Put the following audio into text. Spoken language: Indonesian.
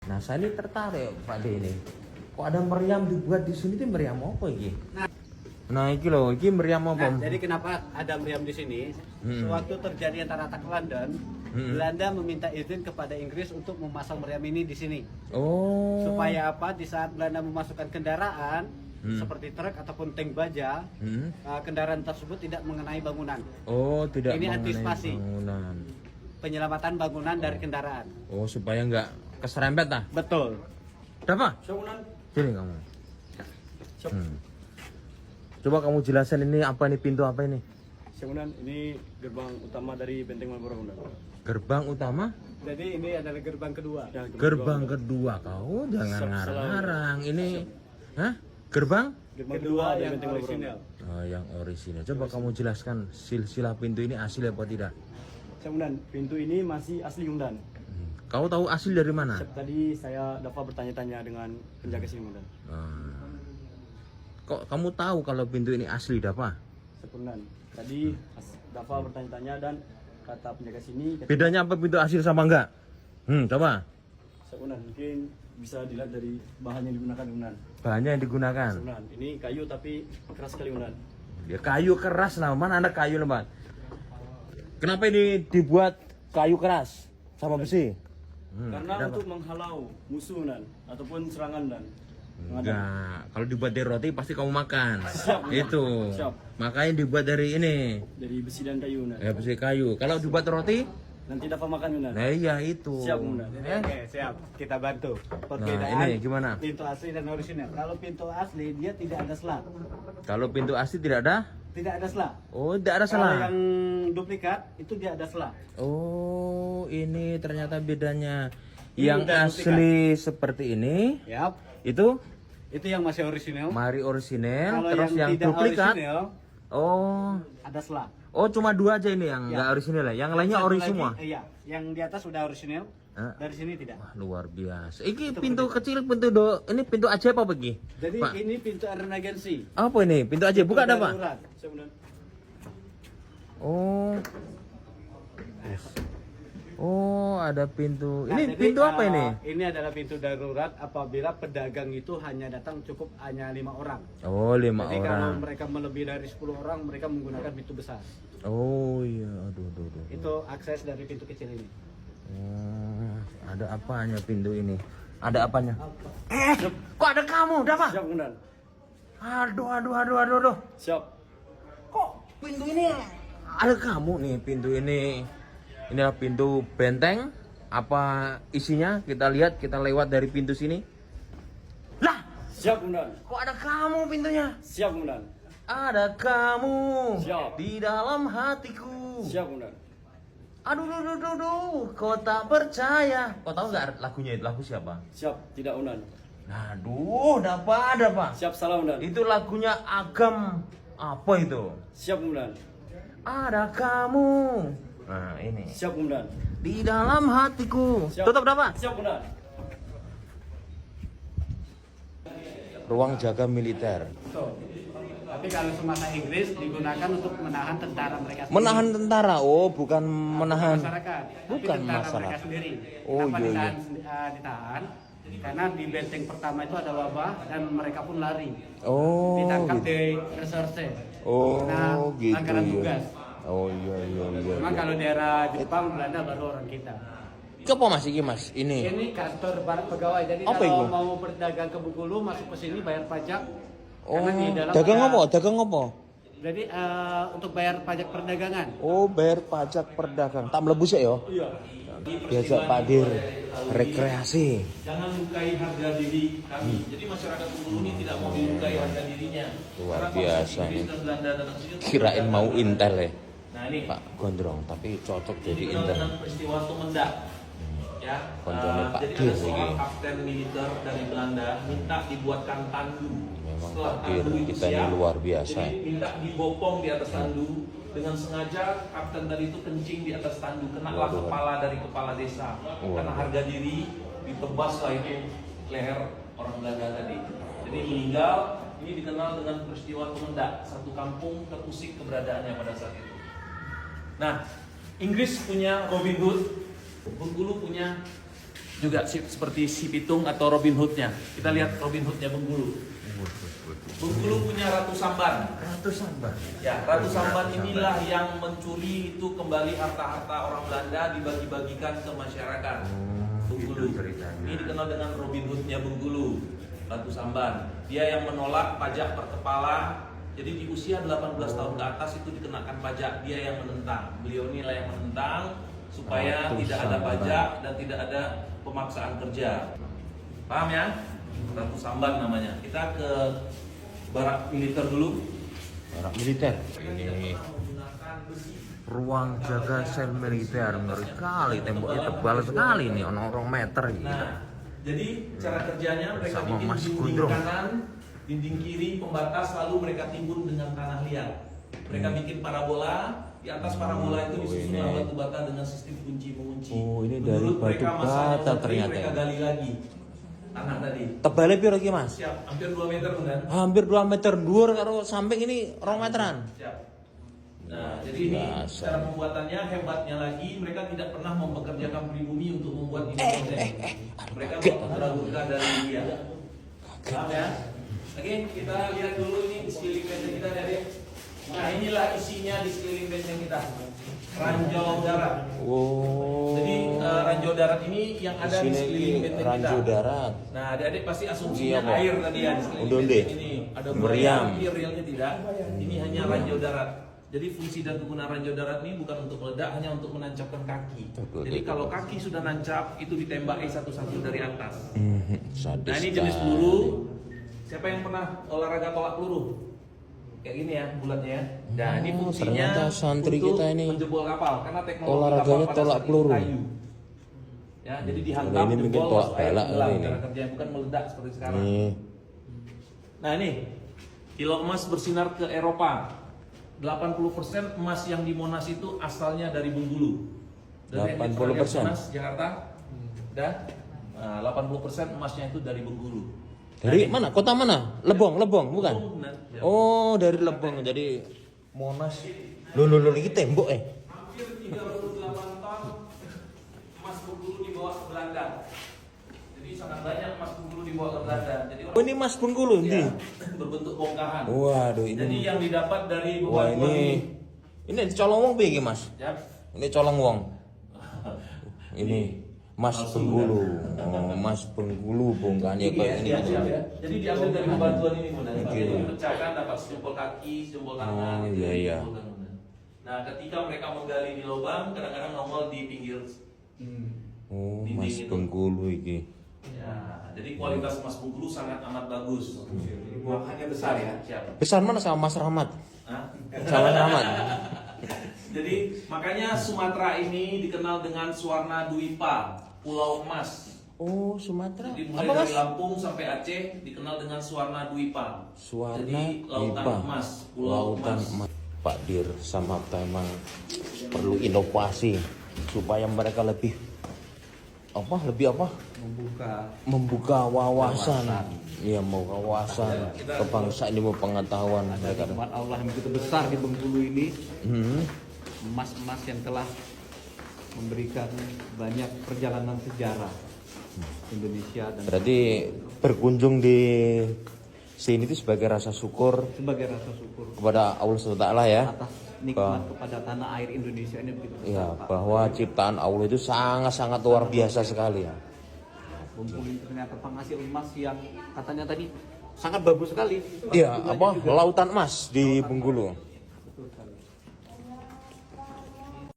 Nah, saya ini tertarik Pak De ini. Kok ada meriam dibuat di sini tuh meriam apa iki? Nah, iki loh, iki meriam apa? Nah, jadi kenapa ada meriam di sini? Sewaktu terjadi antara attack London, Belanda meminta izin kepada Inggris untuk memasang meriam ini di sini. Oh. Supaya apa? Di saat Belanda memasukkan kendaraan seperti truk ataupun tank baja, kendaraan tersebut tidak mengenai bangunan. Oh, tidak Ini mengenai antisipasi. bangunan. Penyelamatan bangunan dari kendaraan. Oh, supaya nggak keserempet ah. Betul. Apa? Sini kamu. Coba kamu jelasin ini apa nih, pintu apa ini? Kemudian ini gerbang utama dari Benteng Marlborough. Gerbang utama? Jadi ini adalah gerbang kedua. Ya, Gerbang kedua. Kau jangan ngarang-ngarang. Ini hah? Gerbang? Gerbang Kedua dari yang Benteng Marlborough. orisinal. Oh, yang orisinal. Coba kamu jelaskan silsilah pintu ini asli apa tidak? Kemudian pintu ini masih asli Undan. Kau tahu asli dari mana? Tadi saya dapat bertanya-tanya dengan penjaga sini Undan. Kok kamu tahu kalau pintu ini asli, Dapa? Sekundan. Tadi dapat bertanya-tanya dan kata penjaga sini. Bedanya apa pintu asli sama enggak? Coba. Sekundan mungkin bisa dilihat dari bahan yang digunakan Undan. Bahannya yang digunakan. Sekundan. Ini kayu tapi keras sekali Undan. Ya kayu keras lah, mana ada kayu lebat. Kenapa ini dibuat kayu keras sama besi? Karena untuk menghalau musuh Undan ataupun serangan Undan. Enggak, kalau dibuat dari roti pasti kamu makan. Siap. Itu. Siap. Makanya dibuat dari ini. Dari besi dan kayu Undan. Ya besi kayu. Kalau dibuat roti, Nanti dapat makan Undan. nah iya itu. Siap Undan. Oke, siap. Kita bantu. Nah, ini gimana? Pintu asli dan orisinal. Kalau pintu asli dia tidak ada selang. Kalau pintu asli tidak ada? Tidak ada selang. Oh, tidak ada Kalau salah. yang duplikat itu dia ada selang. Oh, ini ternyata bedanya. Ini Yang udah asli seperti ini, Yap. itu Itu yang masih orisinal. mari orisinal, Kalau terus yang tidak duplikat. orisinal, Oh, ada selang. oh cuma dua aja ini yang Ya. nggak orisinal ya. Yang lainnya Satu ori lagi, semua. Iya, yang di atas sudah orisinal. Hah? Dari sini tidak. Wah, luar biasa. Ini Itu pintu kecil, pintu ini pintu ajaib apa begini? Jadi Pak, ini pintu emergency. apa ini? Pintu ajaib buka ada Pak? Darurat. Sekundan. Oh. Oh, ada pintu. Nah, Ini jadi, pintu apa ini? Ini adalah pintu darurat apabila pedagang itu hanya datang cukup hanya 5 orang. Oh, 5 Jadi kalau orang. mereka melebihi dari 10 orang, mereka menggunakan pintu besar. Oh iya, aduh. Itu akses dari pintu kecil ini. Ada apanya pintu ini? Ada apanya? Kok ada kamu? Udah Pak? Siap Undan. Aduh. Siap. Kok pintu ini ada kamu nih, pintu ini. Ini adalah pintu benteng. Apa isinya? Kita lihat, kita lewat dari pintu sini. Lah, Siap Undan. kok ada kamu pintunya? Siap Undan. Ada kamu Siap. di dalam hatiku. Siap Undan. Aduh, kau tak percaya. Kau tahu nggak lagunya itu? Lagu siapa? Siap. Tidak Undan. Aduh, ada Pak. Siap salah Undan. Itu lagunya Agam. Apa itu? Siap Undan. Ada kamu. Nah, ini. Siap Undan. Di dalam hatiku. Siap. Tutup berapa? Siap Undan. Ruang jaga militer. Tapi kalau semasa Inggris digunakan untuk menahan tentara mereka sendiri. Menahan tentara. Oh, bukan menahan. Masyarakat. Tapi Bukan tentara masalah. mereka sendiri. Oh, Kenapa iya. ditahan? Karena di benteng pertama itu ada wabah dan mereka pun lari. Oh, Ditangkap gitu. di reserse. Oh, Nah, gitu angkatan ya. tugas. Oh iya. Memang kalau daerah Jepang, Belanda baru orang kita. Apa Mas ini Mas? Ini. Ini kantor pegawai. Jadi Apa kalau itu? mau berdagang ke Bengkulu masuk ke sini bayar pajak. Oh, Karena di dalam dagang ada- apa? Dagang apa? Jadi untuk bayar pajak perdagangan. Oh, bayar pajak perdagang. Tak mlebu sih yo. Iya. Diajak Pak Dir rekreasi. Jangan lukai harga diri kami. Jadi masyarakat Bengkulu ini tidak mau dilukai harga dirinya. Luar Karena biasa Inggris nih. dan Belanda datang sini untuk Kirain mau intel ya, Nah ini Pak Gondrong, tapi cocok ini jadi dikenal intel. dengan peristiwa Tumendang. Ya, Konconya Pak jadi Dir ada seorang ini. kapten militer dari Belanda minta dibuatkan tandu. Memang Setelah Pak Dir, tandu itu kita ini siap, luar biasa. Jadi minta dibopong di atas tandu. Dengan sengaja kapten tadi itu kencing di atas tandu, kenalah Waduh. kepala dari kepala desa. Karena harga diri ditebaslah itu leher orang Belanda tadi. Jadi meninggal. Ini dikenal dengan peristiwa Tumendang. Satu kampung terusik keberadaannya pada saat itu. Nah, Inggris punya Robin Hood, Bengkulu punya juga seperti si Pitung atau Robin Hood-nya. Kita lihat Robin Hood-nya Bengkulu. Bengkulu punya Ratu Samban. Ratu Samban. Ya, Ratu Samban inilah yang mencuri itu kembali harta-harta orang Belanda dibagi-bagikan ke masyarakat. Bengkulu. Ini dikenal dengan Robin Hood-nya Bengkulu, Ratu Samban. Dia yang menolak pajak per kepala. Jadi di usia 18 tahun ke atas itu dikenakan pajak, dia yang menentang. Beliau inilah yang menentang supaya Ratu tidak ada Samban. pajak dan tidak ada pemaksaan kerja. Paham ya? Ratu Samban namanya. Kita ke barak militer dulu. Barak militer. Ini ruang jaga sel militer, ngeri kali, temboknya tebal sekali nih, orang meter gitu. Nah, jadi cara kerjanya mereka Sama bikin Mas dinding Gundrung. kanan, dinding kiri pembatas, lalu mereka timbun dengan tanah liat. Mereka bikin parabola, di atas parabola itu disusun ini. batu bata dengan sistem kunci mengunci. Oh, ini dari Menurut batu mereka masanya bata udah ternyata mereka ya. gali lagi tanah tadi. Tebalnya piro iki, Mas? Siap, hampir 2 meter kan? Hampir 2 meter dhuwur karo samping ini 2 meteran. Siap. Nah, jadi ini Biasa. cara pembuatannya hebatnya lagi, mereka tidak pernah mempekerjakan pribumi untuk membuat ini konten. Mereka menggunakan dari India. Paham ya? Oke, kita lihat dulu ini di sekeliling benteng kita dari. Nah, inilah isinya di sekeliling benteng kita. Ranjau darat. Oh. Jadi ranjau darat ini yang ada di Sini sekeliling benteng kita. ranjau darat. Nah, adik-adik pasti asumsinya Iya, Pak. air tadi ya di sekeliling Onde-onde. benteng ini. Ada Meriam. tapi realnya tidak. Ini hanya ranjau darat. Jadi fungsi dan kegunaan ranjau darat ini bukan untuk meledak, hanya untuk menancapkan kaki. Jadi kalau kaki sudah nancap, itu ditembaki satu-satu dari atas. Sadis. Nah ini jenis sekali. peluru. Siapa yang pernah olahraga tolak peluru? Kayak gini ya, bulatnya ya. Nah ini Oh, fungsinya ternyata santri untuk kita ini menjebol kapal, karena teknologi olahraganya kapal pada tolak saat itu peluru. kayu. Ya, jadi dihantam, Kalau ini mungkin jebol, tolak supaya balak tenggelam. ini. Cara kerjanya bukan meledak seperti sekarang. Nih. Nah ini, kilo emas bersinar ke Eropa. 80% emas yang di Monas itu asalnya dari Bengkulu. Dari 80%? Monas, Jakarta. Dah. Nah, 80% emasnya itu dari Bengkulu. Dari mana? Kota mana? Lebong, bukan? Benar. Ya. Oh, dari Lebong. Jadi Monas. Loh, iki tembok Hampir 38 ton emas Bengkulu dibawa ke Belanda. Jadi sangat banyak emas Bengkulu dibawa ke Belanda. Jadi Oh, ini Mas Bengkulu ya, nih. berbentuk bongkahan. Waduh, ini. Jadi yang didapat dari Wah, bebatuan ini colong wong piye iki, Mas? Ya. Ini colong wong. Ini Mas Palsu, Bengkulu. Oh, Mas Bengkulu bongkahannya kayak ini. Siap, siap, ya. Jadi diambil dari bebatuan ini, Bunda. Oke. Jadi dipecahkan dapat sejempol kaki, sejempol tangan. Oh, gitu, iya, iya. dikumpulkan, Bunda. Nah, ketika mereka menggali di lubang, kadang-kadang nongol di pinggir. Oh, Dinding Mas itu. Bengkulu iki. Ya, jadi kualitas emas Bengkulu sangat amat bagus. Buangannya besar ya. Siap. Besar mana sama Mas Rahmat? Hah? Sama Rahmat. Jadi makanya Sumatera ini dikenal dengan Suwarna Dwipa, Pulau Emas. Oh, Sumatera. Jadi mulai Apa, dari Mas? Lampung sampai Aceh dikenal dengan Suwarna Dwipa. Suwarna Jadi lautan Dwipa. emas, pulau Lautan emas. emas. Pak Dir sama memang perlu inovasi supaya mereka lebih membuka wawasan. Iya, mau wawasan kebangsaan ini, mau pengetahuan mereka. Nikmat Allah yang begitu besar di Bengkulu ini, Hmm. emas-emas yang telah memberikan banyak perjalanan sejarah Indonesia dan Berarti berkunjung di sini itu sebagai rasa syukur sebagai rasa syukur kepada Allah SWT ya. atas nikmat kepada tanah air Indonesia ini begitu besar, Ya, Pak. bahwa ciptaan Allah itu sangat-sangat luar biasa sekali ya. Bengkulu ini ternyata penghasil emas yang katanya tadi sangat bagus sekali. Iya, Jumlahnya apa juga. lautan emas di Bengkulu. Betul sekali.